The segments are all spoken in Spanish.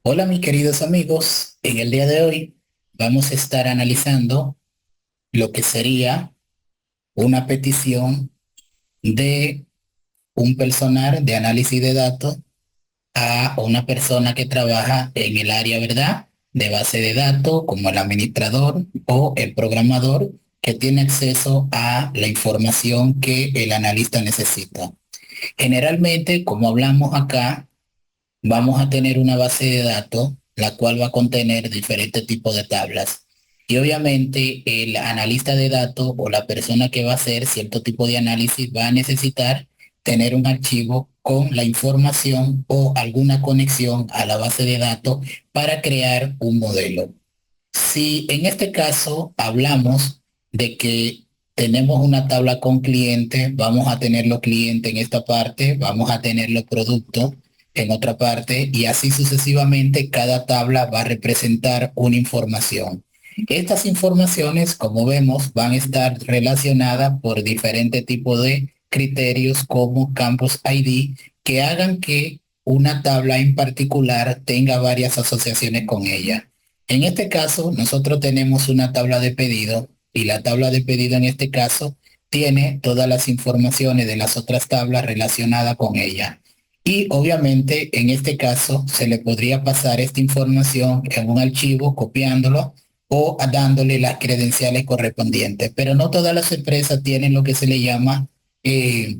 Hola mis queridos amigos, en el día de hoy vamos a estar analizando lo que sería una petición de un personal de análisis de datos a una persona que trabaja en el área, ¿verdad?, de base de datos, como el administrador o el programador que tiene acceso a la información que el analista necesita. Generalmente, como hablamos acá, vamos a tener una base de datos, la cual va a contener diferentes tipos de tablas. Y obviamente el analista de datos o la persona que va a hacer cierto tipo de análisis va a necesitar tener un archivo con la información o alguna conexión a la base de datos para crear un modelo. Si en este caso hablamos de que tenemos una tabla con clientes, vamos a tener los clientes en esta parte, vamos a tener los productos en otra parte y así sucesivamente cada tabla va a representar una información. Estas informaciones, como vemos, van a estar relacionadas por diferentes tipos de criterios como campos ID que hagan que una tabla en particular tenga varias asociaciones con ella. En este caso, nosotros tenemos una tabla de pedido y la tabla de pedido en este caso tiene todas las informaciones de las otras tablas relacionadas con ella. Y obviamente en este caso se le podría pasar esta información en un archivo copiándolo o dándole las credenciales correspondientes. Pero no todas las empresas tienen lo que se le llama eh,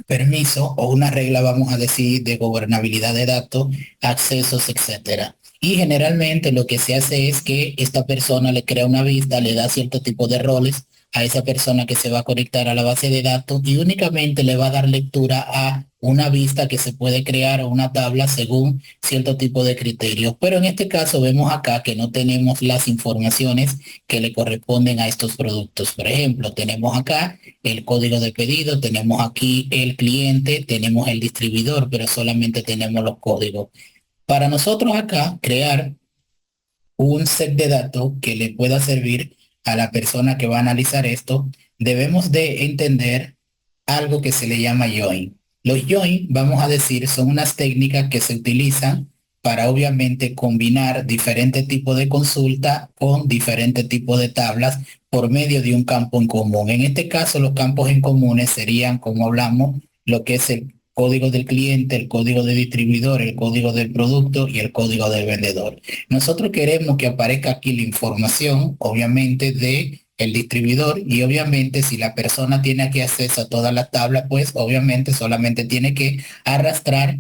permiso o una regla, vamos a decir, de gobernabilidad de datos, accesos, etcétera. Y generalmente lo que se hace es que esta persona le crea una vista, le da cierto tipo de roles a esa persona que se va a conectar a la base de datos y únicamente le va a dar lectura a una vista que se puede crear o una tabla según cierto tipo de criterios. Pero en este caso vemos acá que no tenemos las informaciones que le corresponden a estos productos. Por ejemplo, tenemos acá el código de pedido, tenemos aquí el cliente, tenemos el distribuidor, pero solamente tenemos los códigos. Para nosotros acá, crear un set de datos que le pueda servir a la persona que va a analizar esto, debemos de entender algo que se le llama join. Los join, vamos a decir, son unas técnicas que se utilizan para obviamente combinar diferentes tipos de consulta con diferentes tipos de tablas por medio de un campo en común. En este caso, los campos en comunes serían, como hablamos, lo que es el código del cliente, el código del distribuidor, el código del producto y el código del vendedor. Nosotros queremos que aparezca aquí la información, obviamente, de el distribuidor y obviamente si la persona tiene aquí acceso a todas las tablas, pues obviamente solamente tiene que arrastrar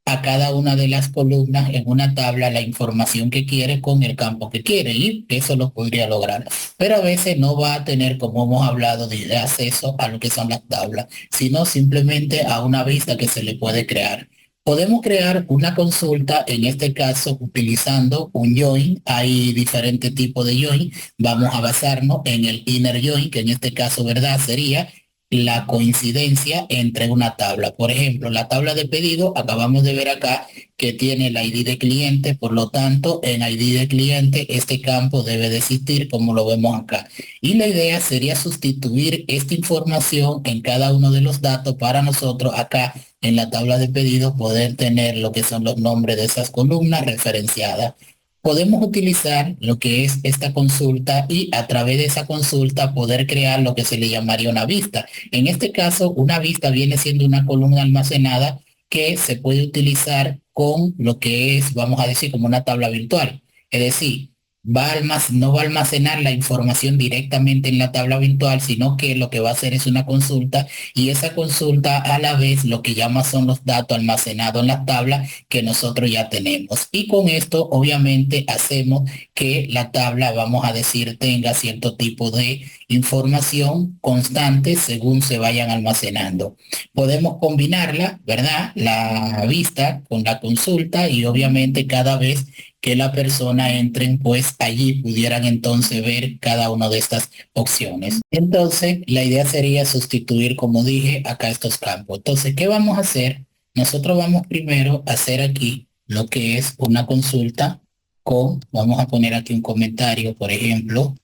a cada una de las columnas en una tabla la información que quiere con el campo que quiere y eso lo podría lograr. Pero a veces no va a tener, como hemos hablado, de acceso a lo que son las tablas, sino simplemente a una vista que se le puede crear. Podemos crear una consulta, en este caso utilizando un join. Hay diferentes tipos de join. Vamos a basarnos en el inner join, que en este caso, ¿verdad?, sería la coincidencia entre una tabla. Por ejemplo, la tabla de pedido, acabamos de ver acá que tiene el ID de cliente, por lo tanto, en ID de cliente este campo debe de existir como lo vemos acá. Y la idea sería sustituir esta información en cada uno de los datos para nosotros acá en la tabla de pedido poder tener lo que son los nombres de esas columnas referenciadas. Podemos utilizar lo que es esta consulta y a través de esa consulta poder crear lo que se le llamaría una vista. En este caso, una vista viene siendo una columna almacenada que se puede utilizar con lo que es, vamos a decir, como una tabla virtual. Es decir, no va a almacenar la información directamente en la tabla virtual, sino que lo que va a hacer es una consulta y esa consulta a la vez lo que llama son los datos almacenados en la tabla que nosotros ya tenemos. Y con esto obviamente hacemos que la tabla, vamos a decir, tenga cierto tipo de información constante según se vayan almacenando. Podemos combinarla, ¿verdad? La vista con la consulta y obviamente cada vez que la persona entren, pues allí pudieran entonces ver cada una de estas opciones. Entonces, la idea sería sustituir, como dije, acá estos campos. Entonces, ¿qué vamos a hacer? Nosotros vamos primero a hacer aquí lo que es una consulta con, vamos a poner aquí un comentario, por ejemplo,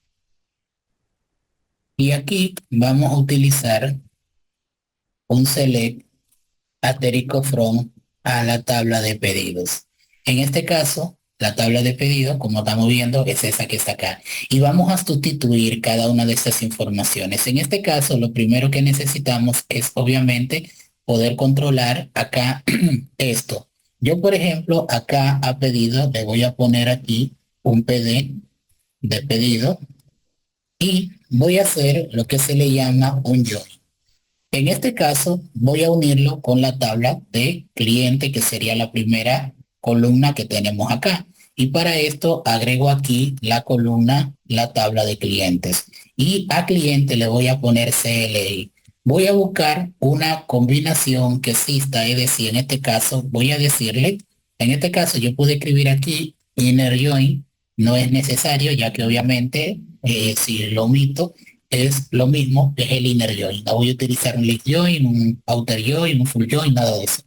y aquí vamos a utilizar un select asterisco from a la tabla de pedidos. En este caso, la tabla de pedido, como estamos viendo, es esa que está acá. Y vamos a sustituir cada una de estas informaciones. En este caso, lo primero que necesitamos es, obviamente, poder controlar acá esto. Yo, por ejemplo, acá a pedido le voy a poner aquí un PD de pedido y voy a hacer lo que se le llama un join. En este caso, voy a unirlo con la tabla de cliente, que sería la primera columna que tenemos acá. Y para esto agrego aquí la columna, la tabla de clientes. Y a cliente le voy a poner CLI. Voy a buscar una combinación que exista, es decir, en este caso voy a decirle, en este caso yo pude escribir aquí inner join, no es necesario, ya que obviamente si lo omito, es lo mismo que es el inner join. No voy a utilizar un left join, un outer join, un full join, nada de eso.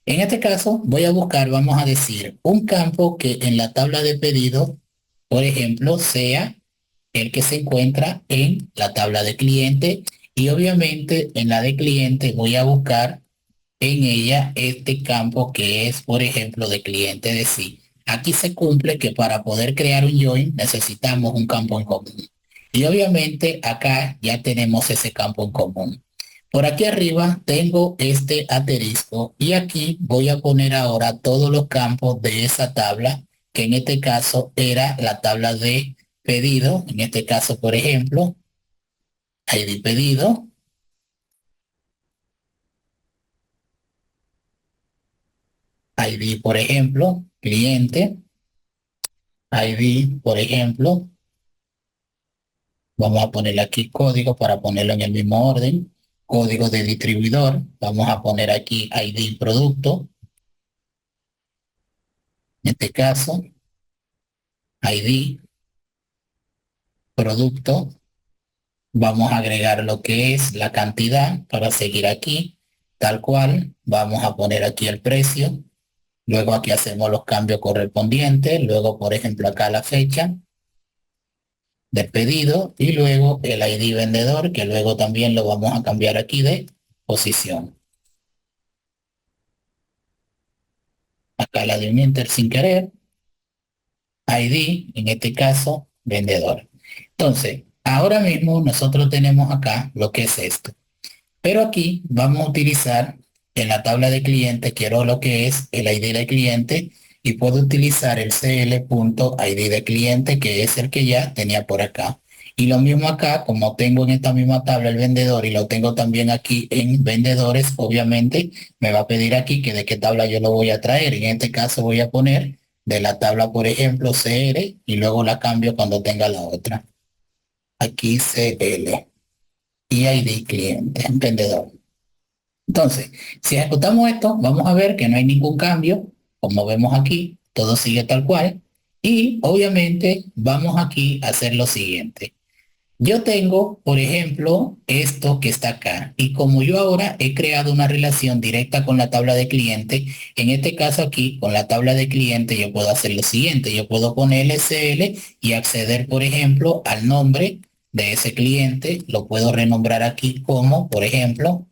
En este caso, voy a buscar, vamos a decir, un campo que en la tabla de pedido, por ejemplo, sea el que se encuentra en la tabla de cliente y obviamente en la de cliente voy a buscar en ella este campo que es, por ejemplo, de cliente de sí. Aquí se cumple que para poder crear un join necesitamos un campo en común. Y obviamente acá ya tenemos ese campo en común. Por aquí arriba tengo este asterisco y aquí voy a poner ahora todos los campos de esa tabla, que en este caso era la tabla de pedido. En este caso, por ejemplo, ID pedido, ID, por ejemplo, cliente. ID, por ejemplo, vamos a ponerle aquí código para ponerlo en el mismo orden. Código de distribuidor, vamos a poner aquí ID producto. En este caso, ID producto. Vamos a agregar lo que es la cantidad para seguir aquí. Tal cual, vamos a poner aquí el precio. Luego aquí hacemos los cambios correspondientes. Luego, por ejemplo, acá la fecha de pedido y luego el ID vendedor, que luego también lo vamos a cambiar aquí de posición. Acá la de un enter sin querer, ID, en este caso, vendedor. Entonces, ahora mismo nosotros tenemos acá lo que es esto. Pero aquí vamos a utilizar en la tabla de cliente, quiero lo que es el ID de cliente y puedo utilizar el cl.id de cliente, que es el que ya tenía por acá. Y lo mismo acá, como tengo en esta misma tabla el vendedor y lo tengo también aquí en vendedores, obviamente me va a pedir aquí que de qué tabla yo lo voy a traer. En este caso voy a poner de la tabla, por ejemplo, CL y luego la cambio cuando tenga la otra. Aquí CL y ID cliente, vendedor. Entonces, si ejecutamos esto, vamos a ver que no hay ningún cambio. Como vemos aquí, todo sigue tal cual. Y obviamente vamos aquí a hacer lo siguiente. Yo tengo, por ejemplo, esto que está acá. Y como yo ahora he creado una relación directa con la tabla de cliente, en este caso aquí, con la tabla de cliente, yo puedo hacer lo siguiente. Yo puedo poner SL y acceder, por ejemplo, al nombre de ese cliente. Lo puedo renombrar aquí como, por ejemplo,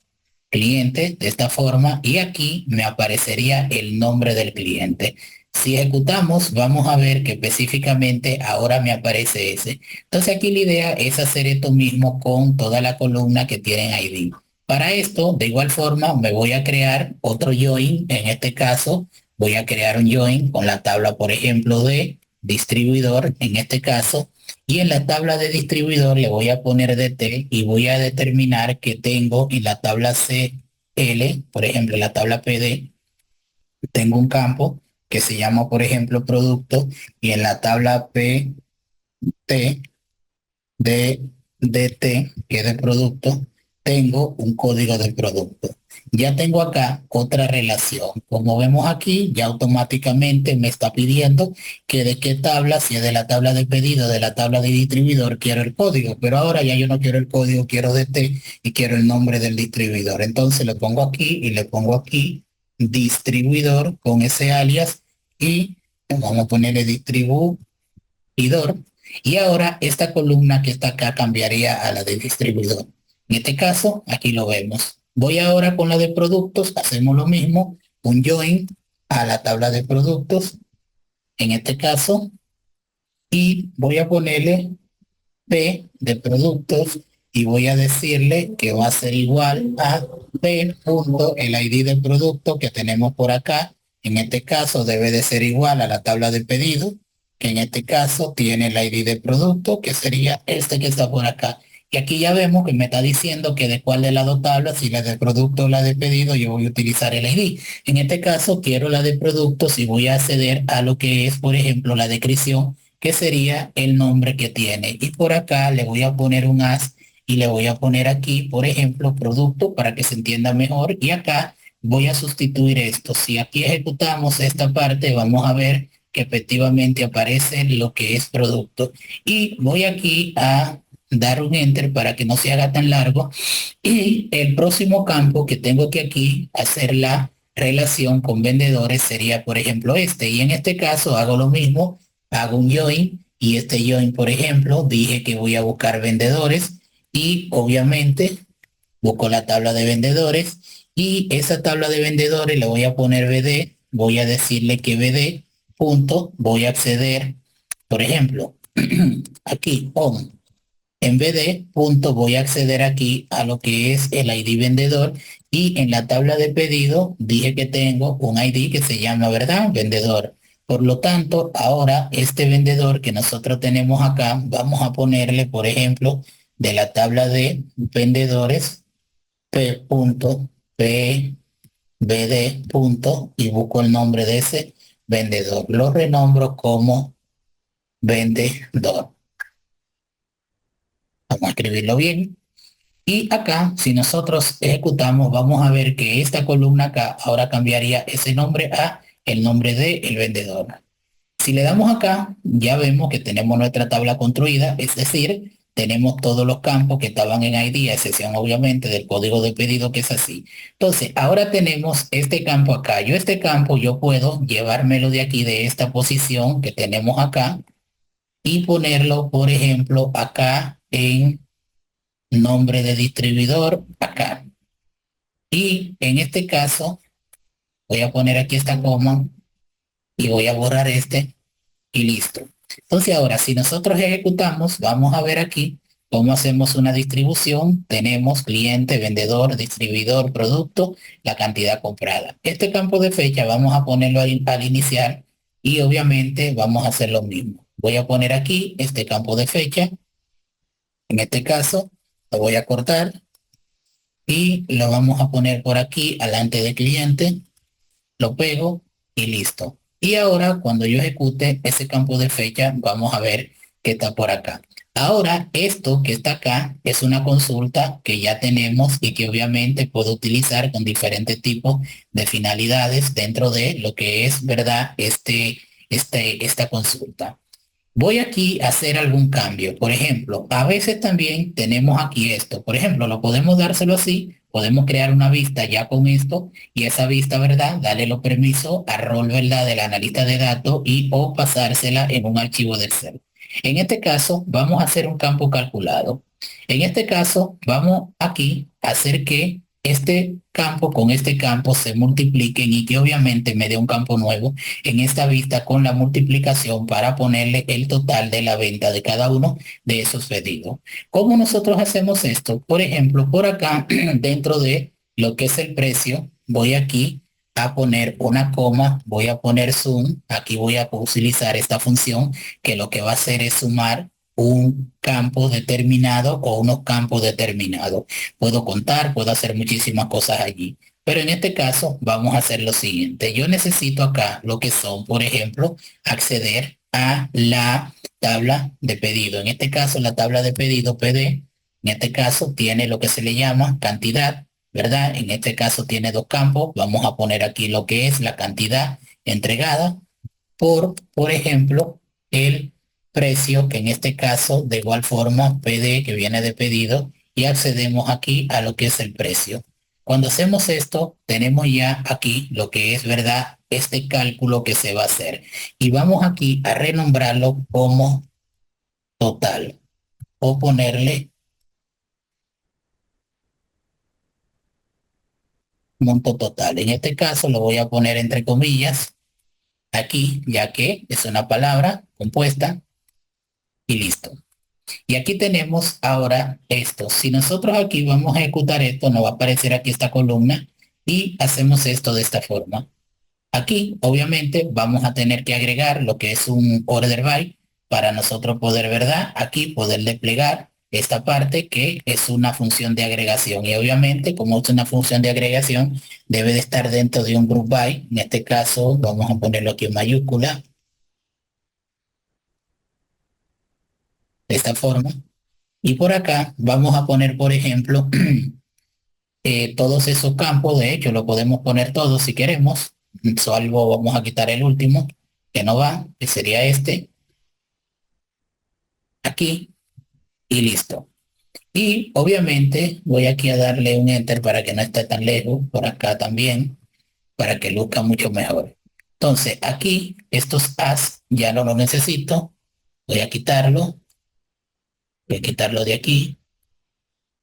cliente de esta forma y aquí me aparecería el nombre del cliente. Si ejecutamos, vamos a ver que específicamente ahora me aparece ese. Entonces aquí la idea es hacer esto mismo con toda la columna que tienen ID. Para esto, de igual forma, me voy a crear otro join. En este caso, voy a crear un join con la tabla, por ejemplo, de distribuidor, en este caso, y en la tabla de distribuidor le voy a poner DT y voy a determinar que tengo en la tabla CL, por ejemplo, en la tabla PD, tengo un campo que se llama, por ejemplo, producto, y en la tabla PT de DT, que es de producto, tengo un código del producto. Ya tengo acá otra relación. Como vemos aquí, ya automáticamente me está pidiendo que de qué tabla, si es de la tabla de pedido, de la tabla de distribuidor, quiero el código. Pero ahora ya yo no quiero el código, quiero DT y quiero el nombre del distribuidor. Entonces le pongo aquí y le pongo aquí distribuidor con ese alias y vamos a ponerle distribuidor y ahora esta columna que está acá cambiaría a la de distribuidor. En este caso, aquí lo vemos. Voy ahora con la de productos, hacemos lo mismo, un join a la tabla de productos en este caso, y voy a ponerle P de productos y voy a decirle que va a ser igual a P punto el ID del producto que tenemos por acá. En este caso debe de ser igual a la tabla de pedido, que en este caso tiene el ID de producto, que sería este que está por acá. Y aquí ya vemos que me está diciendo que de cuál de las dos tablas, si la de producto o la de pedido, yo voy a utilizar el ID. En este caso quiero la de productos y voy a acceder a lo que es, por ejemplo, la descripción, que sería el nombre que tiene. Y por acá le voy a poner un as y le voy a poner aquí, por ejemplo, producto para que se entienda mejor. Y acá voy a sustituir esto. Si aquí ejecutamos esta parte, vamos a ver que efectivamente aparece lo que es producto. Y voy aquí a dar un enter para que no se haga tan largo. Y el próximo campo que tengo que aquí hacer la relación con vendedores sería, por ejemplo, este. Y en este caso hago lo mismo, hago un join y este join, por ejemplo, dije que voy a buscar vendedores y obviamente busco la tabla de vendedores y esa tabla de vendedores le voy a poner BD, voy a decirle que BD, punto, voy a acceder, por ejemplo, aquí, on. En vez de punto, voy a acceder aquí a lo que es el ID vendedor y en la tabla de pedido dije que tengo un ID que se llama, ¿verdad? Vendedor. Por lo tanto, ahora este vendedor que nosotros tenemos acá, vamos a ponerle, por ejemplo, de la tabla de vendedores, P.BD. Y busco el nombre de ese vendedor. Lo renombro como vendedor. Vamos a escribirlo bien. Y acá, si nosotros ejecutamos, vamos a ver que esta columna acá ahora cambiaría ese nombre a el nombre del vendedor. Si le damos acá, ya vemos que tenemos nuestra tabla construida, es decir, tenemos todos los campos que estaban en ID, a excepción obviamente del código de pedido que es así. Entonces, ahora tenemos este campo acá. Yo este campo, yo puedo llevármelo de aquí, de esta posición que tenemos acá, y ponerlo, por ejemplo, acá en nombre de distribuidor, acá. Y en este caso, voy a poner aquí esta coma y voy a borrar este y listo. Entonces ahora, si nosotros ejecutamos, vamos a ver aquí cómo hacemos una distribución. Tenemos cliente, vendedor, distribuidor, producto, la cantidad comprada. Este campo de fecha vamos a ponerlo al iniciar y obviamente vamos a hacer lo mismo. Voy a poner aquí este campo de fecha. En este caso, lo voy a cortar y lo vamos a poner por aquí, alante de cliente, lo pego y listo. Y ahora cuando yo ejecute ese campo de fecha, vamos a ver qué está por acá. Ahora, esto que está acá es una consulta que ya tenemos y que obviamente puedo utilizar con diferentes tipos de finalidades dentro de lo que es, ¿verdad? Esta consulta. Voy aquí a hacer algún cambio. Por ejemplo, a veces también tenemos aquí esto. Por ejemplo, lo podemos dárselo así. Podemos crear una vista ya con esto y esa vista, ¿verdad? Darle los permisos al rol, ¿verdad? Del analista de datos y o pasársela en un archivo de Excel. En este caso, vamos a hacer un campo calculado. En este caso, vamos aquí a hacer que este campo con este campo se multipliquen y que obviamente me dé un campo nuevo en esta vista con la multiplicación para ponerle el total de la venta de cada uno de esos pedidos. ¿Cómo nosotros hacemos esto? Por ejemplo, por acá, dentro de lo que es el precio, voy aquí a poner una coma, voy a poner sum, aquí voy a utilizar esta función que lo que va a hacer es sumar un campo determinado o unos campos determinados. Puedo contar, puedo hacer muchísimas cosas allí. Pero en este caso vamos a hacer lo siguiente. Yo necesito acá lo que son, por ejemplo, acceder a la tabla de pedido. En este caso, la tabla de pedido PD, en este caso tiene lo que se le llama cantidad, ¿verdad? En este caso tiene dos campos. Vamos a poner aquí lo que es la cantidad entregada por ejemplo, el precio, que en este caso, de igual forma, PD, que viene de pedido, y accedemos aquí a lo que es el precio. Cuando hacemos esto, tenemos ya aquí lo que es, ¿verdad? Este cálculo que se va a hacer. Y vamos aquí a renombrarlo como total o ponerle monto total. En este caso lo voy a poner entre comillas aquí, ya que es una palabra compuesta y listo. Y aquí tenemos ahora esto. Si nosotros aquí vamos a ejecutar esto, nos va a aparecer aquí esta columna y hacemos esto de esta forma. Aquí, obviamente, vamos a tener que agregar lo que es un order by para nosotros poder, ¿verdad? Aquí poder desplegar esta parte que es una función de agregación. Y obviamente, como es una función de agregación, debe de estar dentro de un group by. En este caso, vamos a ponerlo aquí en mayúscula, de esta forma. Y por acá vamos a poner, por ejemplo, todos esos campos. De hecho, lo podemos poner todos si queremos. Salvo vamos a quitar el último, que no va, que sería este, aquí, y listo. Y obviamente voy aquí a darle un enter para que no esté tan lejos, por acá también, para que luzca mucho mejor. Entonces, aquí, estos as ya no lo necesito. Voy a quitarlo de aquí,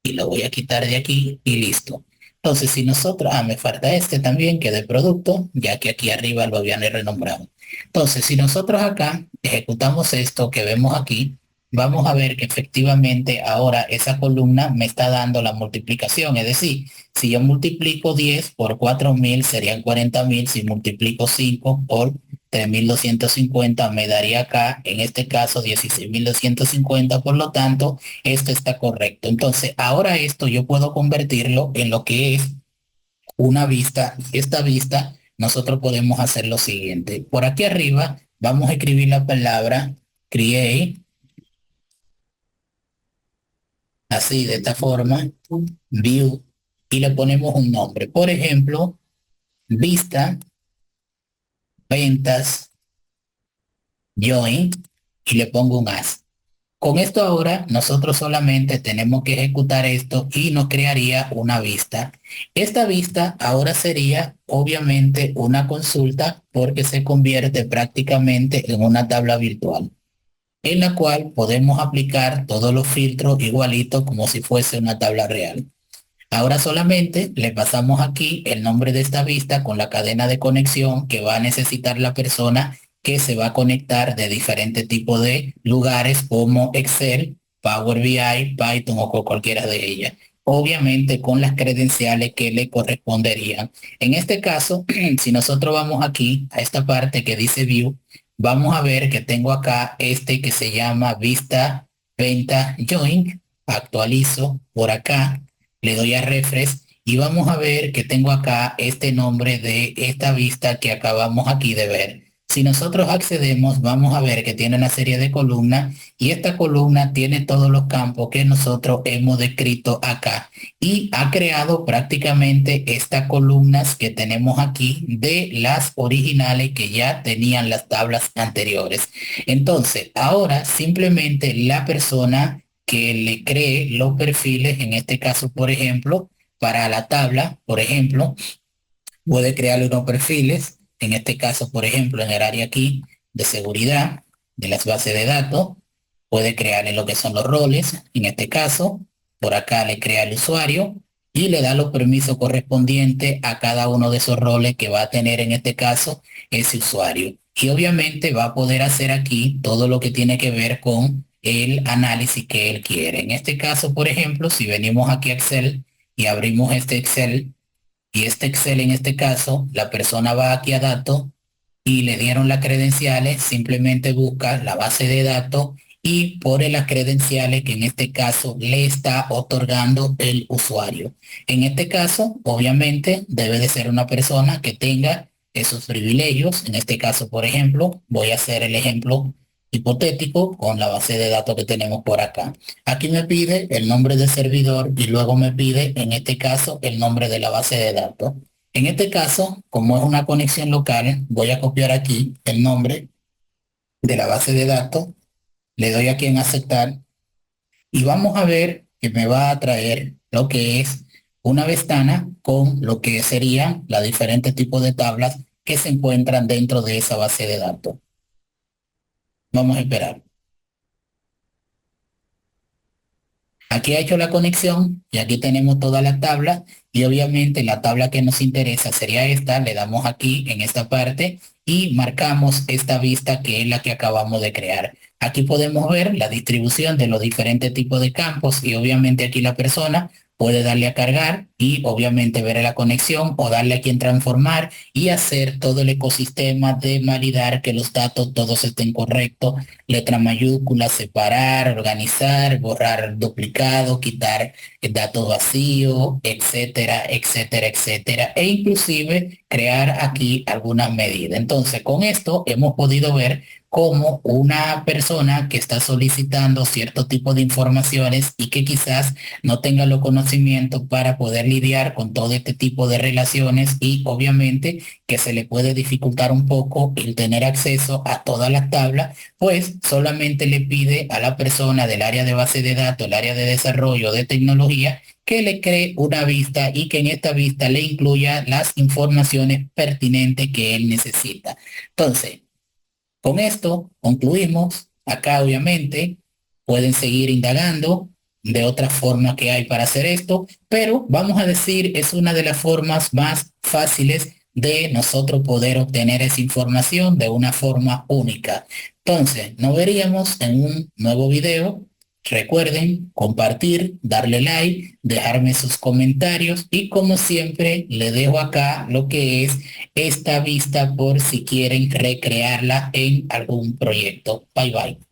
y lo voy a quitar de aquí y listo. Entonces, si nosotros, me falta este también, que de producto, ya que aquí arriba lo habían renombrado. Entonces, si nosotros acá ejecutamos esto que vemos aquí, vamos a ver que efectivamente ahora esa columna me está dando la multiplicación. Es decir, si yo multiplico 10 por 4.000 serían 40.000. Si multiplico 5 por 3.250 me daría acá, en este caso, 16.250. Por lo tanto, esto está correcto. Entonces, ahora esto yo puedo convertirlo en lo que es una vista. Esta vista, nosotros podemos hacer lo siguiente. Por aquí arriba, vamos a escribir la palabra create, así, de esta forma, view, y le ponemos un nombre. Por ejemplo, vista, ventas, join, y le pongo un as. Con esto ahora nosotros solamente tenemos que ejecutar esto y nos crearía una vista. Esta vista ahora sería obviamente una consulta porque se convierte prácticamente en una tabla virtual en la cual podemos aplicar todos los filtros igualitos como si fuese una tabla real. Ahora solamente le pasamos aquí el nombre de esta vista con la cadena de conexión que va a necesitar la persona que se va a conectar de diferentes tipos de lugares como Excel, Power BI, Python o cualquiera de ellas. Obviamente con las credenciales que le corresponderían. En este caso, si nosotros vamos aquí a esta parte que dice View, vamos a ver que tengo acá este que se llama Vista Venta Join. Actualizo por acá, le doy a refresh y vamos a ver que tengo acá este nombre de esta vista que acabamos aquí de ver. Si nosotros accedemos, vamos a ver que tiene una serie de columnas y esta columna tiene todos los campos que nosotros hemos descrito acá y ha creado prácticamente estas columnas que tenemos aquí de las originales que ya tenían las tablas anteriores. Entonces, ahora simplemente la persona que le cree los perfiles, en este caso, por ejemplo, para la tabla, por ejemplo, puede crearle unos perfiles, en este caso, por ejemplo, en el área aquí de seguridad de las bases de datos, puede crearle lo que son los roles, en este caso, por acá le crea el usuario y le da los permisos correspondientes a cada uno de esos roles que va a tener en este caso ese usuario. Y obviamente va a poder hacer aquí todo lo que tiene que ver con el análisis que él quiere. En este caso, por ejemplo, si venimos aquí a Excel y abrimos este Excel, y este Excel en este caso, la persona va aquí a datos y le dieron las credenciales, simplemente busca la base de datos y pone las credenciales que en este caso le está otorgando el usuario. En este caso, obviamente, debe de ser una persona que tenga esos privilegios. En este caso, por ejemplo, voy a hacer el ejemplo hipotético con la base de datos que tenemos por acá. Aquí me pide el nombre del servidor y luego me pide, en este caso, el nombre de la base de datos. En este caso, como es una conexión local, voy a copiar aquí el nombre de la base de datos, le doy aquí en aceptar y vamos a ver que me va a traer lo que es una ventana con lo que serían los diferentes tipos de tablas que se encuentran dentro de esa base de datos. Vamos a esperar. Aquí ha hecho la conexión y aquí tenemos toda la tabla y obviamente la tabla que nos interesa sería esta. Le damos aquí en esta parte y marcamos esta vista que es la que acabamos de crear. Aquí podemos ver la distribución de los diferentes tipos de campos y obviamente aquí la persona puede darle a cargar y obviamente ver la conexión o darle aquí en transformar y hacer todo el ecosistema de validar que los datos todos estén correctos, letra mayúscula, separar, organizar, borrar duplicado, quitar datos vacíos, etcétera, etcétera, etcétera, e inclusive crear aquí algunas medidas. Entonces, con esto hemos podido ver cómo una persona que está solicitando cierto tipo de informaciones y que quizás no tenga los conocimientos para poder lidiar con todo este tipo de relaciones y obviamente que se le puede dificultar un poco el tener acceso a todas las tablas, pues solamente le pide a la persona del área de base de datos, el área de desarrollo de tecnología, que le cree una vista y que en esta vista le incluya las informaciones pertinentes que él necesita. Entonces, con esto concluimos. Acá obviamente pueden seguir indagando de otras formas que hay para hacer esto, pero vamos a decir es una de las formas más fáciles de nosotros poder obtener esa información de una forma única. Entonces, nos veríamos en un nuevo video. Recuerden compartir, darle like, dejarme sus comentarios y como siempre le dejo acá lo que es esta vista por si quieren recrearla en algún proyecto. Bye bye.